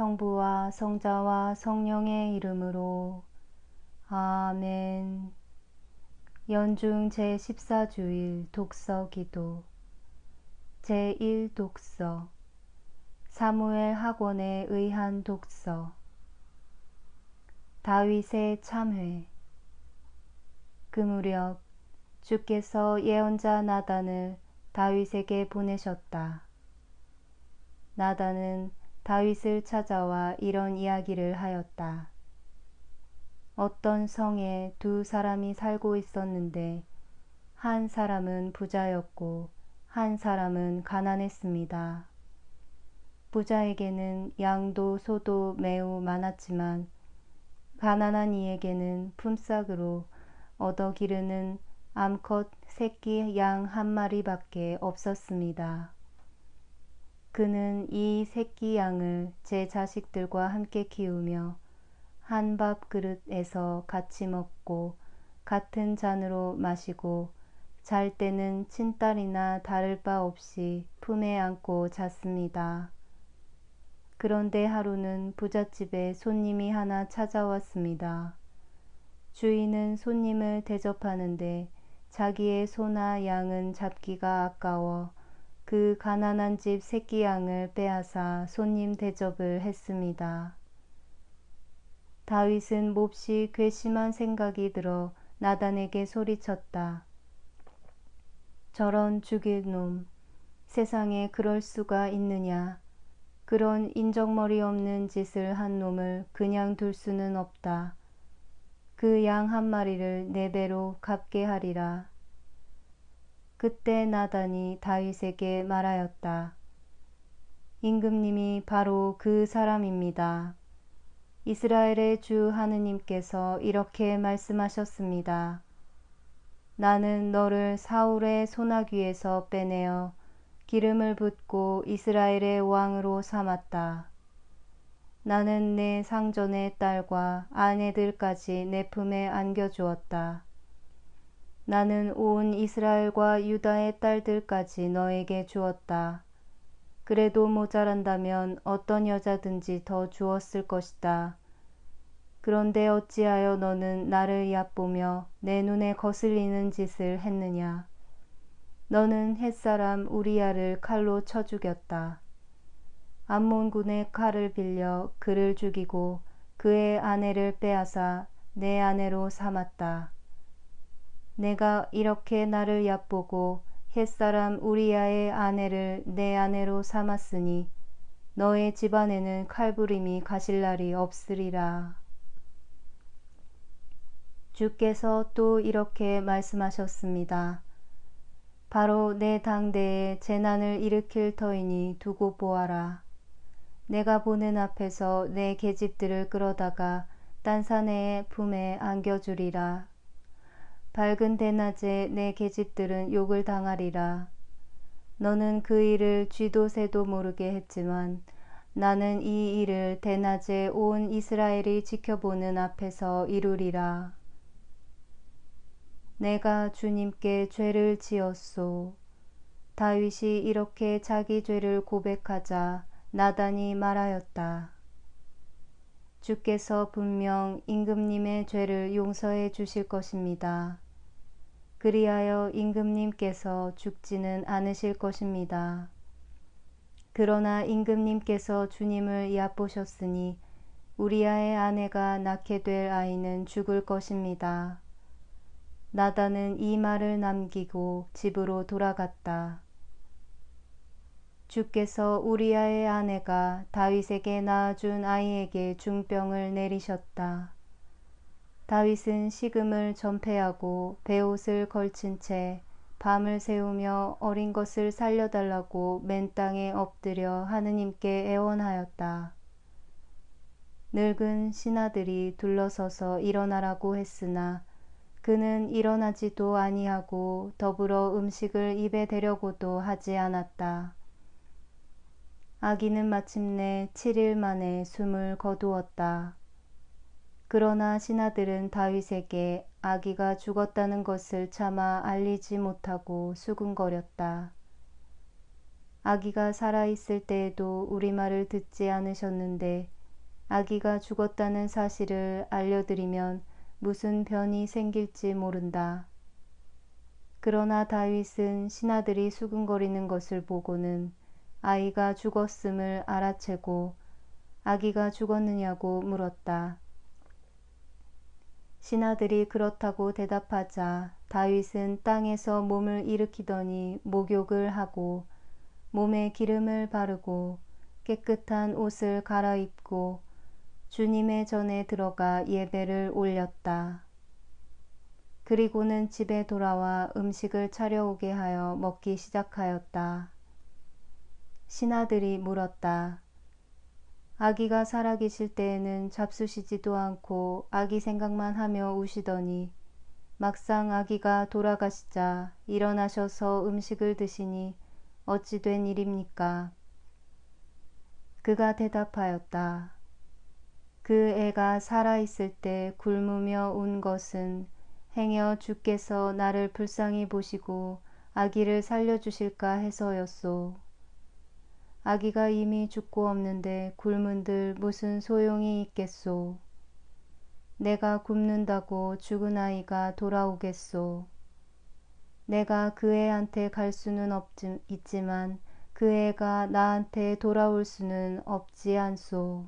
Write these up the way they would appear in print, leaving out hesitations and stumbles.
성부와 성자와 성령의 이름으로. 아멘. 연중 제14주일 독서기도. 제1독서. 사무엘 학원에 의한 독서. 다윗의 참회. 그 무렵 주께서 예언자 나단을 다윗에게 보내셨다. 나단은 다윗을 찾아와 이런 이야기를 하였다. 어떤 성에 두 사람이 살고 있었는데 한 사람은 부자였고 한 사람은 가난했습니다. 부자에게는 양도 소도 매우 많았지만 가난한 이에게는 품삯으로 얻어 기르는 암컷 새끼 양 한 마리밖에 없었습니다. 그는 이 새끼 양을 제 자식들과 함께 키우며 한 밥 그릇에서 같이 먹고 같은 잔으로 마시고 잘 때는 친딸이나 다를 바 없이 품에 안고 잤습니다. 그런데 하루는 부잣집에 손님이 하나 찾아왔습니다. 주인은 손님을 대접하는데 자기의 소나 양은 잡기가 아까워 그 가난한 집 새끼 양을 빼앗아 손님 대접을 했습니다. 다윗은 몹시 괘씸한 생각이 들어 나단에게 소리쳤다. 저런 죽일 놈, 세상에 그럴 수가 있느냐. 그런 인정머리 없는 짓을 한 놈을 그냥 둘 수는 없다. 그 양 한 마리를 4배로 갚게 하리라. 그때 나단이 다윗에게 말하였다. 임금님이 바로 그 사람입니다. 이스라엘의 주 하느님께서 이렇게 말씀하셨습니다. 나는 너를 사울의 소나귀에서 빼내어 기름을 붓고 이스라엘의 왕으로 삼았다. 나는 내 상전의 딸과 아내들까지 내 품에 안겨주었다. 나는 온 이스라엘과 유다의 딸들까지 너에게 주었다. 그래도 모자란다면 어떤 여자든지 더 주었을 것이다. 그런데 어찌하여 너는 나를 얕보며 내 눈에 거슬리는 짓을 했느냐. 너는 햇사람 우리야를 칼로 쳐 죽였다. 암몬군의 칼을 빌려 그를 죽이고 그의 아내를 빼앗아 내 아내로 삼았다. 내가 이렇게 나를 얕보고 햇사람 우리야의 아내를 내 아내로 삼았으니 너의 집안에는 칼부림이 가실 날이 없으리라. 주께서 또 이렇게 말씀하셨습니다. 바로 내 당대에 재난을 일으킬 터이니 두고 보아라. 내가 보는 앞에서 내 계집들을 끌어다가 딴 사내의 품에 안겨주리라. 밝은 대낮에 내 계집들은 욕을 당하리라. 너는 그 일을 쥐도 새도 모르게 했지만 나는 이 일을 대낮에 온 이스라엘이 지켜보는 앞에서 이루리라. 내가 주님께 죄를 지었소. 다윗이 이렇게 자기 죄를 고백하자 나단이 말하였다. 주께서 분명 임금님의 죄를 용서해 주실 것입니다. 그리하여 임금님께서 죽지는 않으실 것입니다. 그러나 임금님께서 주님을 얕보셨으니 우리아의 아내가 낳게 될 아이는 죽을 것입니다. 나단은 이 말을 남기고 집으로 돌아갔다. 주께서 우리아의 아내가 다윗에게 낳아준 아이에게 중병을 내리셨다. 다윗은 식음을 전폐하고 베옷을 걸친 채 밤을 새우며 어린 것을 살려달라고 맨 땅에 엎드려 하느님께 애원하였다. 늙은 신하들이 둘러서서 일어나라고 했으나 그는 일어나지도 아니하고 더불어 음식을 입에 대려고도 하지 않았다. 아기는 마침내 7일 만에 숨을 거두었다. 그러나 신하들은 다윗에게 아기가 죽었다는 것을 차마 알리지 못하고 수군거렸다. 아기가 살아있을 때에도 우리 말을 듣지 않으셨는데 아기가 죽었다는 사실을 알려드리면 무슨 변이 생길지 모른다. 그러나 다윗은 신하들이 수군거리는 것을 보고는 아이가 죽었음을 알아채고 아기가 죽었느냐고 물었다. 신하들이 그렇다고 대답하자 다윗은 땅에서 몸을 일으키더니 목욕을 하고 몸에 기름을 바르고 깨끗한 옷을 갈아입고 주님의 전에 들어가 예배를 올렸다. 그리고는 집에 돌아와 음식을 차려오게 하여 먹기 시작하였다. 신하들이 물었다. 아기가 살아계실 때에는 잡수시지도 않고 아기 생각만 하며 우시더니 막상 아기가 돌아가시자 일어나셔서 음식을 드시니 어찌 된 일입니까? 그가 대답하였다. 그 애가 살아있을 때 굶으며 운 것은 행여 주께서 나를 불쌍히 보시고 아기를 살려주실까 해서였소. 아기가 이미 죽고 없는데 굶은들 무슨 소용이 있겠소. 내가 굶는다고 죽은 아이가 돌아오겠소. 내가 그 애한테 갈 수는 있지만 그 애가 나한테 돌아올 수는 없지 않소.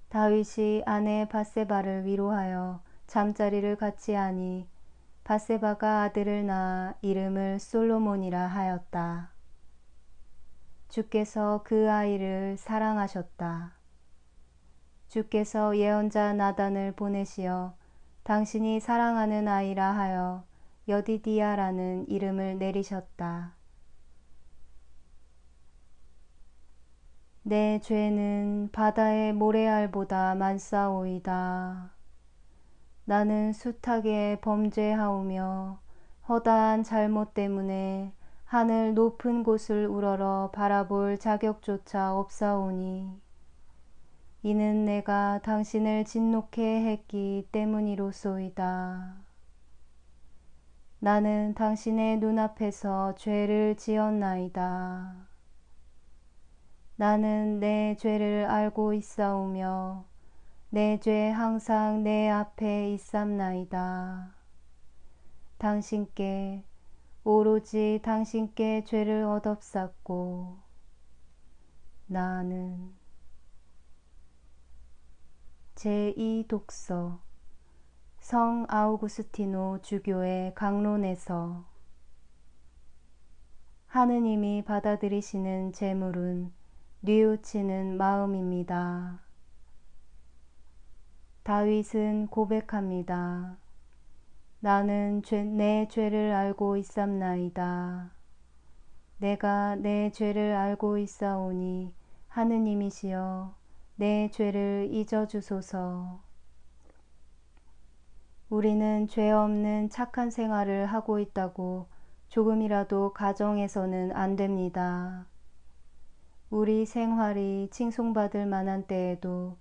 다윗이 아내 밧세바를 위로하여 잠자리를 같이 하니 밧세바가 아들을 낳아 이름을 솔로몬이라 하였다. 주께서 그 아이를 사랑하셨다. 주께서 예언자 나단을 보내시어 당신이 사랑하는 아이라 하여 여디디야라는 이름을 내리셨다. 내 죄는 바다의 모래알보다 많사오이다. 나는 숱하게 범죄하오며 허다한 잘못 때문에 하늘 높은 곳을 우러러 바라볼 자격조차 없사오니 이는 내가 당신을 진노케 했기 때문이로소이다. 나는 당신의 눈앞에서 죄를 지었나이다. 나는 내 죄를 알고 있사오며 내 죄 항상 내 앞에 있삼나이다. 당신께 오로지 당신께 죄를 얻었사고 나는 제2독서 성 아우구스티노 주교의 강론에서 하느님이 받아들이시는 재물은 뉘우치는 마음입니다. 다윗은 고백합니다. 나는 내 죄를 알고 있삼나이다. 내가 내 죄를 알고 있사오니 하느님이시여 내 죄를 잊어주소서. 우리는 죄 없는 착한 생활을 하고 있다고 조금이라도 가정해서는 안 됩니다. 우리 생활이 칭송받을 만한 때에도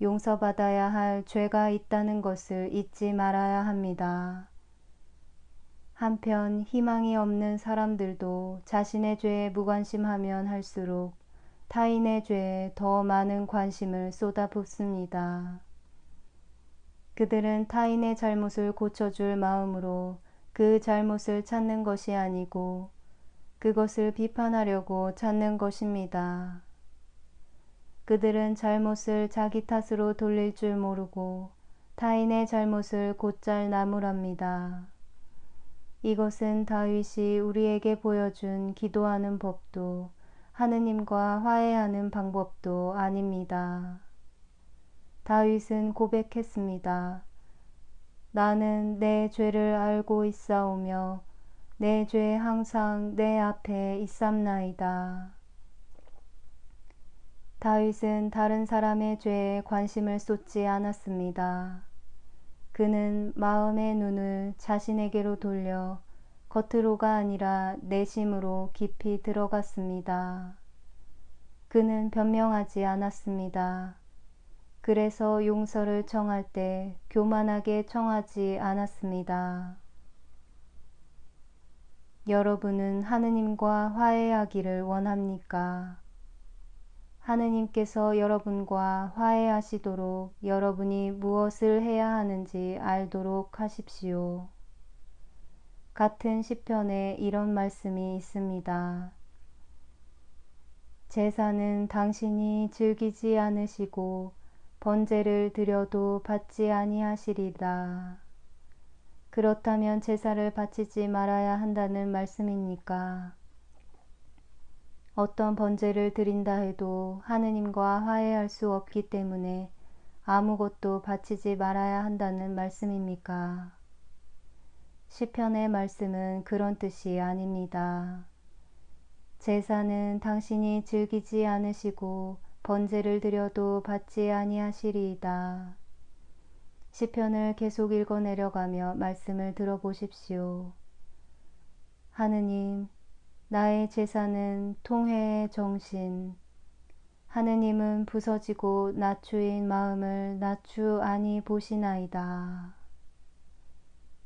용서받아야 할 죄가 있다는 것을 잊지 말아야 합니다. 한편 희망이 없는 사람들도 자신의 죄에 무관심하면 할수록 타인의 죄에 더 많은 관심을 쏟아붓습니다. 그들은 타인의 잘못을 고쳐줄 마음으로 그 잘못을 찾는 것이 아니고 그것을 비판하려고 찾는 것입니다. 그들은 잘못을 자기 탓으로 돌릴 줄 모르고 타인의 잘못을 곧잘 나무랍니다. 이것은 다윗이 우리에게 보여준 기도하는 법도 하느님과 화해하는 방법도 아닙니다. 다윗은 고백했습니다. 나는 내 죄를 알고 있사오며 내 죄 항상 내 앞에 있삼나이다. 다윗은 다른 사람의 죄에 관심을 쏟지 않았습니다. 그는 마음의 눈을 자신에게로 돌려 겉으로가 아니라 내심으로 깊이 들어갔습니다. 그는 변명하지 않았습니다. 그래서 용서를 청할 때 교만하게 청하지 않았습니다. 여러분은 하느님과 화해하기를 원합니까? 하느님께서 여러분과 화해하시도록 여러분이 무엇을 해야 하는지 알도록 하십시오. 같은 시편에 이런 말씀이 있습니다. 제사는 당신이 즐기지 않으시고 번제를 드려도 받지 아니하시리다. 그렇다면 제사를 바치지 말아야 한다는 말씀입니까? 어떤 번제를 드린다 해도 하느님과 화해할 수 없기 때문에 아무것도 바치지 말아야 한다는 말씀입니까? 시편의 말씀은 그런 뜻이 아닙니다. 제사는 당신이 즐기지 않으시고 번제를 드려도 받지 아니하시리이다. 시편을 계속 읽어 내려가며 말씀을 들어보십시오. 하느님, 나의 제사는 통회의 정신. 하느님은 부서지고 낮추인 마음을 낮추아니 보시나이다.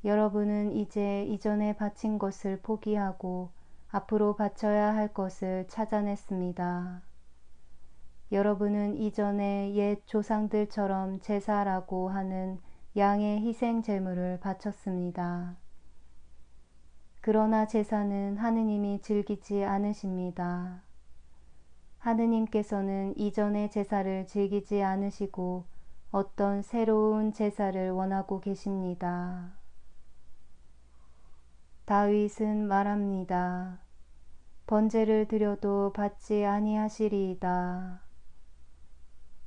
여러분은 이제 이전에 바친 것을 포기하고 앞으로 바쳐야 할 것을 찾아냈습니다. 여러분은 이전에 옛 조상들처럼 제사라고 하는 양의 희생 제물을 바쳤습니다. 그러나 제사는 하느님이 즐기지 않으십니다. 하느님께서는 이전의 제사를 즐기지 않으시고 어떤 새로운 제사를 원하고 계십니다. 다윗은 말합니다. 번제를 드려도 받지 아니하시리이다.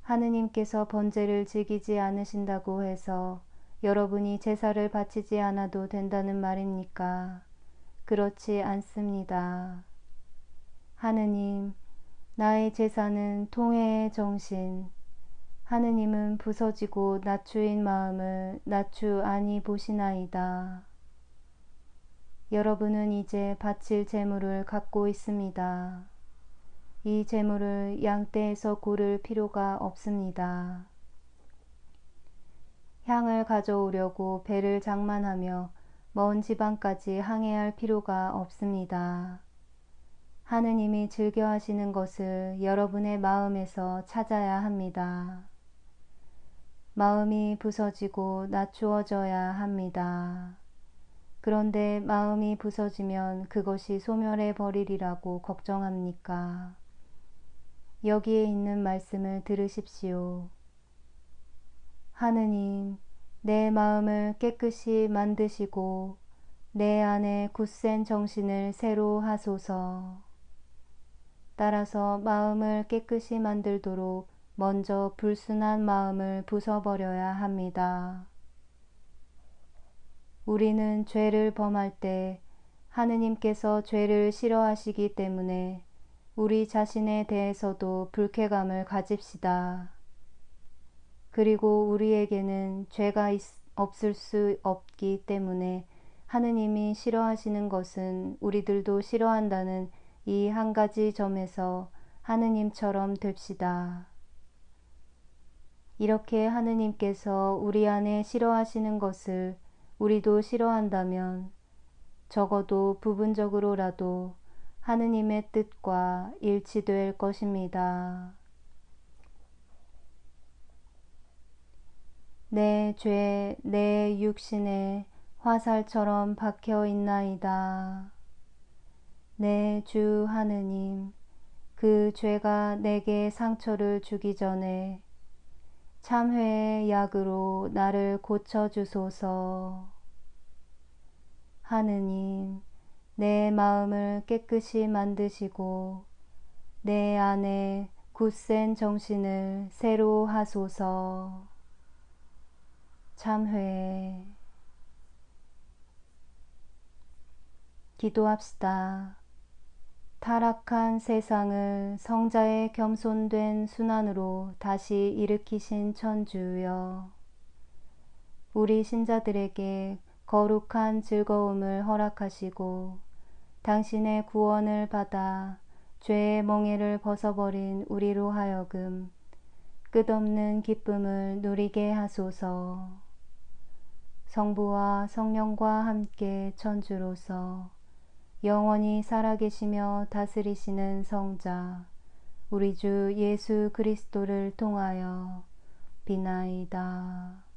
하느님께서 번제를 즐기지 않으신다고 해서 여러분이 제사를 바치지 않아도 된다는 말입니까? 그렇지 않습니다. 하느님, 나의 제사는 통회의 정신. 하느님은 부서지고 낮추인 마음을 낮추아니 보시나이다. 여러분은 이제 바칠 제물을 갖고 있습니다. 이 제물을 양떼에서 고를 필요가 없습니다. 향을 가져오려고 배를 장만하며 먼 지방까지 항해할 필요가 없습니다. 하느님이 즐겨 하시는 것을 여러분의 마음에서 찾아야 합니다. 마음이 부서지고 낮추어져야 합니다. 그런데 마음이 부서지면 그것이 소멸해 버리리라고 걱정합니까? 여기에 있는 말씀을 들으십시오. 하느님, 내 마음을 깨끗이 만드시고 내 안에 굳센 정신을 새로 하소서. 따라서 마음을 깨끗이 만들도록 먼저 불순한 마음을 부숴버려야 합니다. 우리는 죄를 범할 때 하느님께서 죄를 싫어하시기 때문에 우리 자신에 대해서도 불쾌감을 가집시다. 그리고 우리에게는 죄가 없을 수 없기 때문에 하느님이 싫어하시는 것은 우리들도 싫어한다는 이 한 가지 점에서 하느님처럼 됩시다. 이렇게 하느님께서 우리 안에 싫어하시는 것을 우리도 싫어한다면 적어도 부분적으로라도 하느님의 뜻과 일치될 것입니다. 내 죄, 내 육신에 화살처럼 박혀 있나이다. 내 주 하느님, 그 죄가 내게 상처를 주기 전에 참회의 약으로 나를 고쳐주소서. 하느님, 내 마음을 깨끗이 만드시고 내 안에 굳센 정신을 새로 하소서. 참회. 기도합시다. 타락한 세상을 성자의 겸손된 순환으로 다시 일으키신 천주여, 우리 신자들에게 거룩한 즐거움을 허락하시고 당신의 구원을 받아 죄의 멍에를 벗어버린 우리로 하여금 끝없는 기쁨을 누리게 하소서. 성부와 성령과 함께 천주로서 영원히 살아계시며 다스리시는 성자 우리 주 예수 그리스도를 통하여 비나이다.